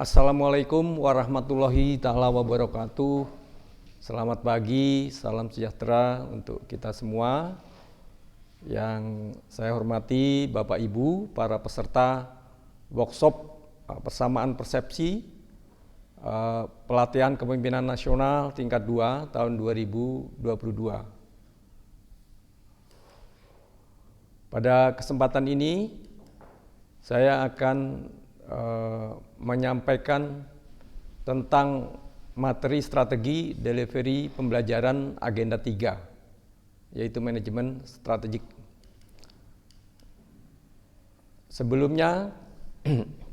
Assalamualaikum warahmatullahi ta'ala wabarakatuh. Selamat pagi, salam sejahtera untuk kita semua. Yang saya hormati Bapak Ibu, para peserta workshop persamaan persepsi pelatihan kepemimpinan nasional tingkat 2 tahun 2022. Pada kesempatan ini saya akan menyampaikan tentang materi strategi delivery pembelajaran agenda 3, yaitu manajemen strategik. Sebelumnya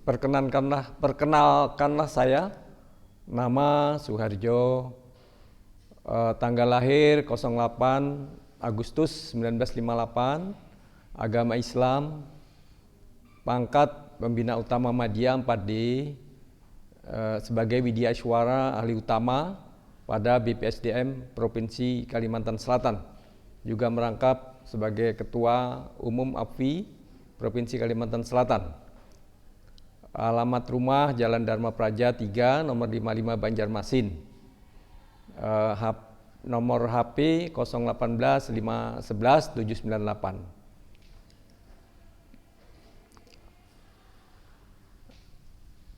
perkenalkanlah saya, nama Suharjo, tanggal lahir 08 Agustus 1958, agama Islam, pangkat Pembina Utama Madya 4D, sebagai Widya Iswara ahli utama pada BPSDM Provinsi Kalimantan Selatan. Juga merangkap sebagai Ketua Umum APFI Provinsi Kalimantan Selatan. Alamat rumah Jalan Dharma Praja 3, nomor 55 Banjarmasin. Nomor HP 018 511 798.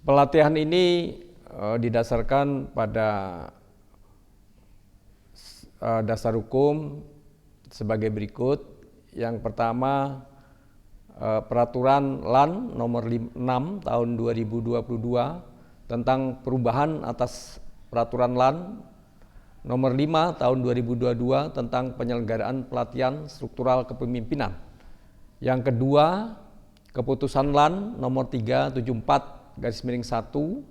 Pelatihan ini didasarkan pada dasar hukum sebagai berikut. Yang pertama, Peraturan LAN nomor 6 tahun 2022 tentang perubahan atas Peraturan LAN nomor 5 tahun 2022 tentang penyelenggaraan pelatihan struktural kepemimpinan. Yang kedua, Keputusan LAN nomor 374/1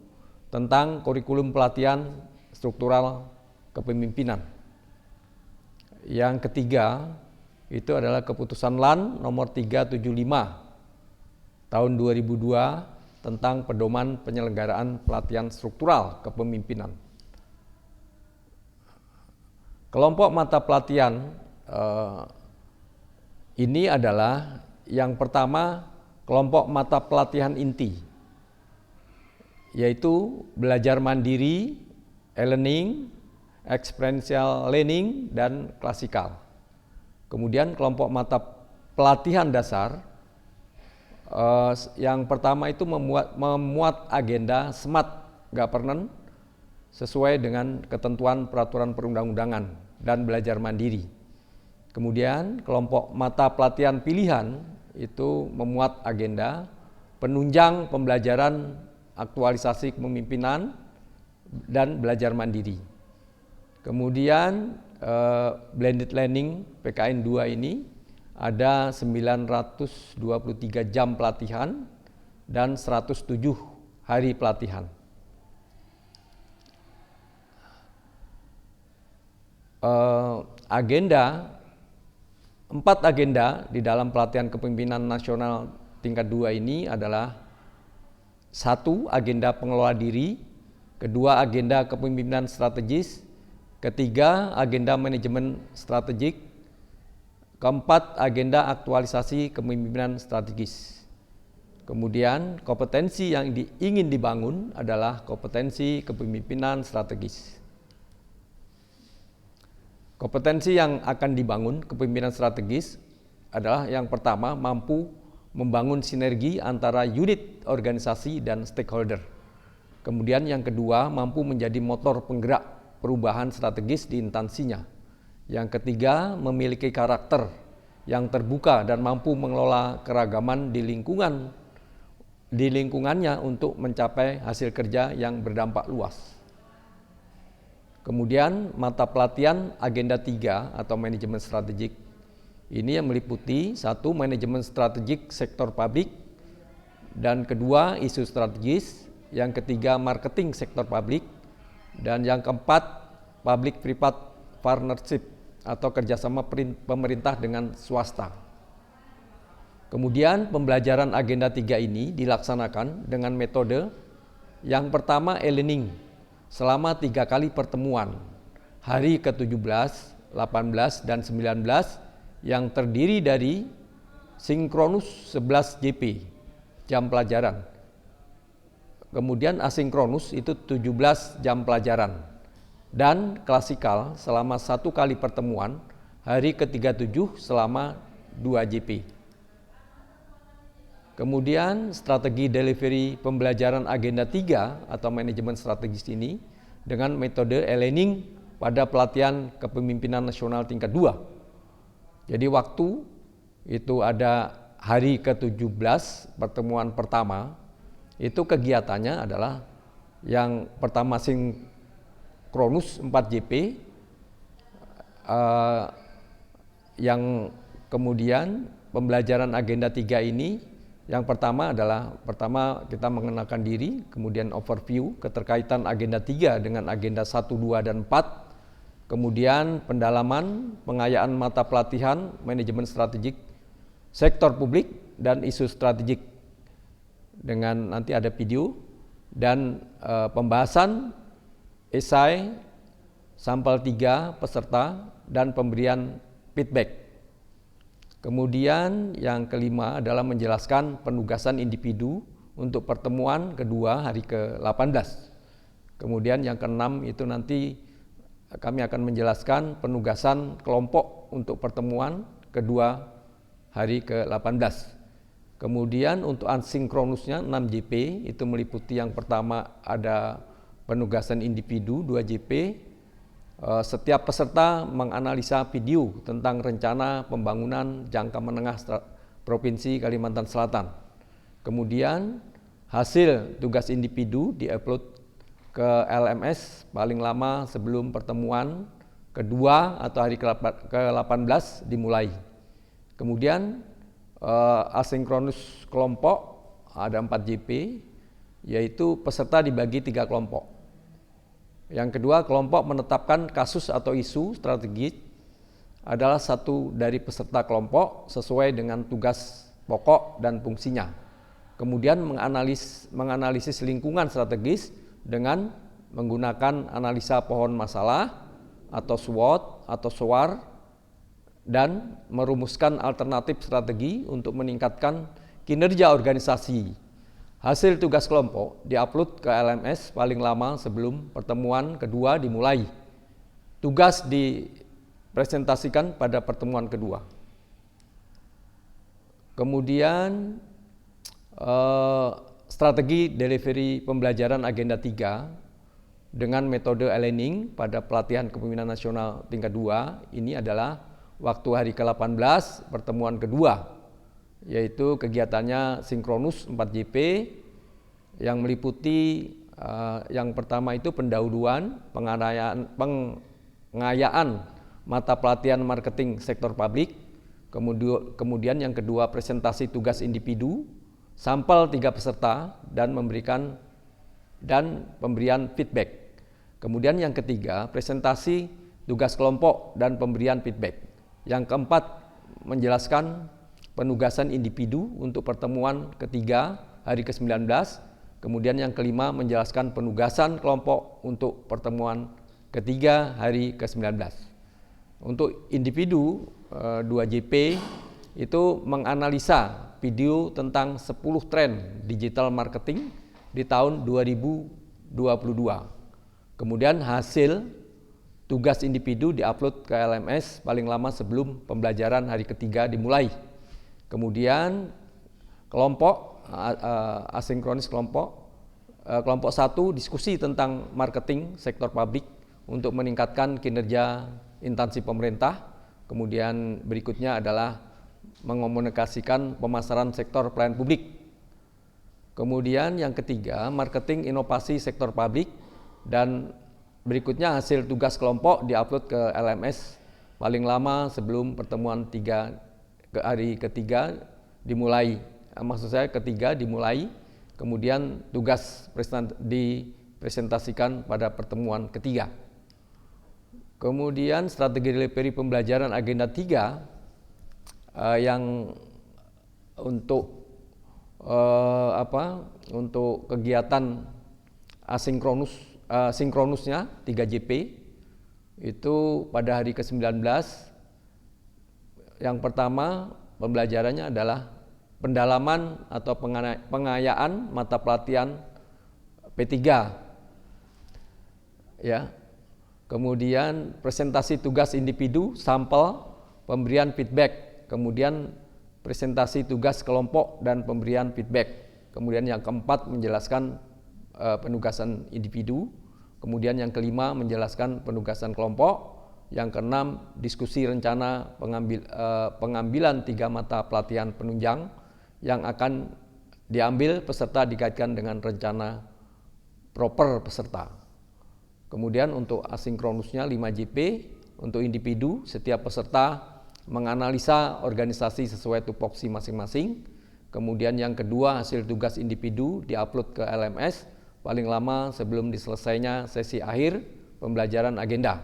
tentang kurikulum pelatihan struktural kepemimpinan. Yang ketiga, itu adalah Keputusan LAN nomor 375 tahun 2002 tentang pedoman penyelenggaraan pelatihan struktural kepemimpinan. Kelompok mata pelatihan ini adalah yang pertama, kelompok mata pelatihan inti, yaitu belajar mandiri, e-learning, experiential learning, dan klasikal. Kemudian kelompok mata pelatihan dasar, yang pertama itu memuat agenda smart governance sesuai dengan ketentuan peraturan perundang-undangan dan belajar mandiri. Kemudian kelompok mata pelatihan pilihan itu memuat agenda penunjang pembelajaran aktualisasi kepemimpinan dan belajar mandiri. Kemudian blended learning PKN 2 ini ada 923 jam pelatihan dan 107 hari pelatihan. Empat agenda di dalam pelatihan kepemimpinan nasional tingkat 2 ini adalah: 1. Agenda pengelola diri. 2. Agenda kepemimpinan strategis. 3. Agenda manajemen strategik. 4. Agenda aktualisasi kepemimpinan strategis. Kemudian kompetensi yang ingin dibangun adalah kompetensi kepemimpinan strategis. Kompetensi yang akan dibangun kepemimpinan strategis adalah yang pertama, mampu membangun sinergi antara unit organisasi dan stakeholder. Kemudian yang kedua, mampu menjadi motor penggerak perubahan strategis di instansinya. Yang ketiga, memiliki karakter yang terbuka dan mampu mengelola keragaman di lingkungannya untuk mencapai hasil kerja yang berdampak luas. Kemudian mata pelatihan agenda 3 atau manajemen strategik ini yang meliputi: 1. Manajemen strategik sektor publik, dan kedua, isu strategis, yang ketiga, marketing sektor publik, dan yang keempat, public private partnership atau kerjasama pemerintah dengan swasta. Kemudian pembelajaran agenda 3 ini dilaksanakan dengan metode yang pertama, e-learning selama 3 kali pertemuan, hari ke-17, 18, dan 19, yang terdiri dari sinkronus 11 JP, jam pelajaran. kemudian asinkronus itu 17 jam pelajaran, dan klasikal selama 1 kali pertemuan hari ke-37 selama 2 JP. Kemudian strategi delivery pembelajaran agenda 3 atau manajemen strategis ini dengan metode e-learning pada pelatihan kepemimpinan nasional tingkat 2. Jadi waktu itu ada hari ke-17 pertemuan pertama, itu kegiatannya adalah yang pertama sinkronus 4 JP, yang kemudian pembelajaran agenda 3 ini yang pertama adalah kita mengenalkan diri, kemudian overview keterkaitan agenda 3 dengan agenda 1, 2, dan 4, kemudian pendalaman pengayaan mata pelatihan manajemen strategik sektor publik dan isu strategik dengan nanti ada video, dan pembahasan esai sampel 3 peserta dan pemberian feedback. Kemudian yang kelima adalah menjelaskan penugasan individu untuk pertemuan kedua hari ke-18. Kemudian yang keenam itu nanti kami akan menjelaskan penugasan kelompok untuk pertemuan kedua hari ke-18. Kemudian untuk asinkronusnya 6 JP, itu meliputi yang pertama ada penugasan individu 2 JP. Setiap peserta menganalisa video tentang rencana pembangunan jangka menengah Provinsi Kalimantan Selatan. Kemudian hasil tugas individu diupload ke LMS paling lama sebelum pertemuan kedua atau hari ke-18 dimulai. Kemudian asinkronus kelompok ada 4 JP, yaitu peserta dibagi 3 kelompok. Yang kedua, kelompok menetapkan kasus atau isu strategis adalah satu dari peserta kelompok sesuai dengan tugas pokok dan fungsinya. Kemudian menganalisis lingkungan strategis dengan menggunakan analisa pohon masalah atau SWOT atau SWOT, dan merumuskan alternatif strategi untuk meningkatkan kinerja organisasi. Hasil tugas kelompok diupload ke LMS paling lama sebelum pertemuan kedua dimulai. Tugas dipresentasikan pada pertemuan kedua. Kemudian strategi delivery pembelajaran agenda 3 dengan metode e-learning pada pelatihan kepemimpinan nasional tingkat 2 ini adalah waktu hari ke-18 pertemuan kedua, yaitu kegiatannya sinkronus 4 JP yang meliputi yang pertama itu pendahuluan pengayaan mata pelatihan marketing sektor publik, kemudian yang kedua presentasi tugas individu, sampel 3 peserta dan pemberian feedback. Kemudian yang ketiga presentasi tugas kelompok dan pemberian feedback. Yang keempat menjelaskan penugasan individu untuk pertemuan ketiga hari ke-19, kemudian yang kelima menjelaskan penugasan kelompok untuk pertemuan ketiga hari ke-19. Untuk individu 2 JP itu menganalisa video tentang 10 tren digital marketing di tahun 2022. Kemudian hasil tugas individu diupload ke LMS paling lama sebelum pembelajaran hari ketiga dimulai. Kemudian kelompok asinkronis kelompok 1 diskusi tentang marketing sektor publik untuk meningkatkan kinerja instansi pemerintah. Kemudian berikutnya adalah mengomunikasikan pemasaran sektor pelayanan publik. Kemudian yang ketiga marketing inovasi sektor publik, dan berikutnya hasil tugas kelompok diupload ke LMS paling lama sebelum pertemuan hari ketiga dimulai. Maksud saya ketiga dimulai, kemudian tugas dipresentasikan pada pertemuan ketiga. Kemudian strategi delivery pembelajaran agenda 3 yang untuk untuk kegiatan sinkronusnya 3 JP itu pada hari ke-19. Yang pertama pembelajarannya adalah pendalaman atau pengayaan mata pelatihan P3. Ya. Kemudian presentasi tugas individu, sampel, pemberian feedback. Kemudian presentasi tugas kelompok dan pemberian feedback. Kemudian yang keempat menjelaskan penugasan individu. Kemudian yang kelima menjelaskan penugasan kelompok. Yang keenam diskusi rencana pengambilan 3 mata pelatihan penunjang yang akan diambil peserta dikaitkan dengan rencana proper peserta. Kemudian untuk asinkronusnya 5JP, untuk individu setiap peserta menganalisa organisasi sesuai tupoksi masing-masing. Kemudian yang kedua hasil tugas individu diupload ke LMS paling lama sebelum diselesainya sesi akhir pembelajaran agenda.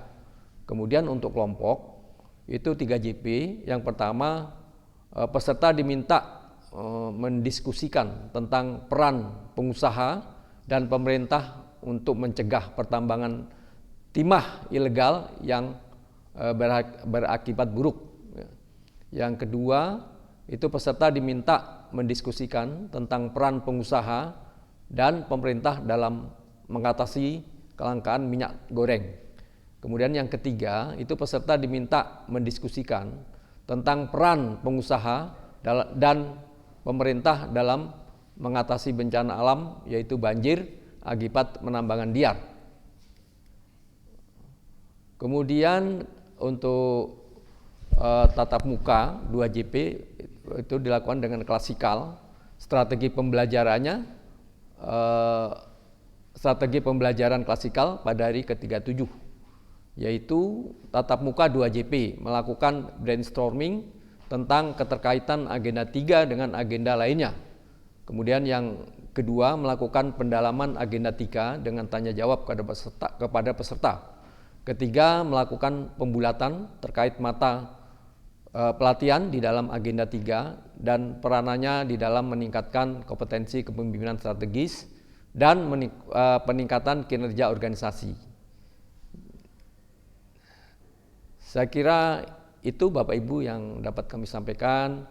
Kemudian untuk kelompok itu 3JP. Yang pertama peserta diminta mendiskusikan tentang peran pengusaha dan pemerintah untuk mencegah pertambangan timah ilegal yang berakibat buruk. Yang kedua, itu peserta diminta mendiskusikan tentang peran pengusaha dan pemerintah dalam mengatasi kelangkaan minyak goreng. Kemudian yang ketiga, itu peserta diminta mendiskusikan tentang peran pengusaha dan pemerintah dalam mengatasi bencana alam, yaitu banjir akibat penambangan liar. Kemudian untuk tatap muka 2JP itu dilakukan dengan klasikal. Strategi pembelajaran klasikal pada hari ke-37, yaitu tatap muka 2JP melakukan brainstorming tentang keterkaitan agenda 3 dengan agenda lainnya. Kemudian yang kedua melakukan pendalaman agenda 3 dengan tanya jawab kepada peserta. Ketiga melakukan pembulatan terkait mata pelatihan di dalam agenda 3 dan peranannya di dalam meningkatkan kompetensi kepemimpinan strategis dan peningkatan kinerja organisasi. Saya kira itu Bapak Ibu yang dapat kami sampaikan.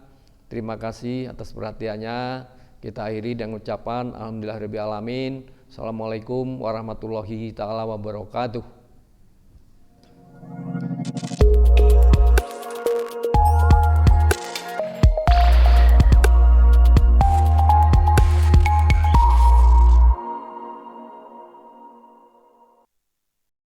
Terima kasih atas perhatiannya. Kita akhiri dengan ucapan alhamdulillahirabbil alamin. Assalamualaikum warahmatullahi taala wabarakatuh.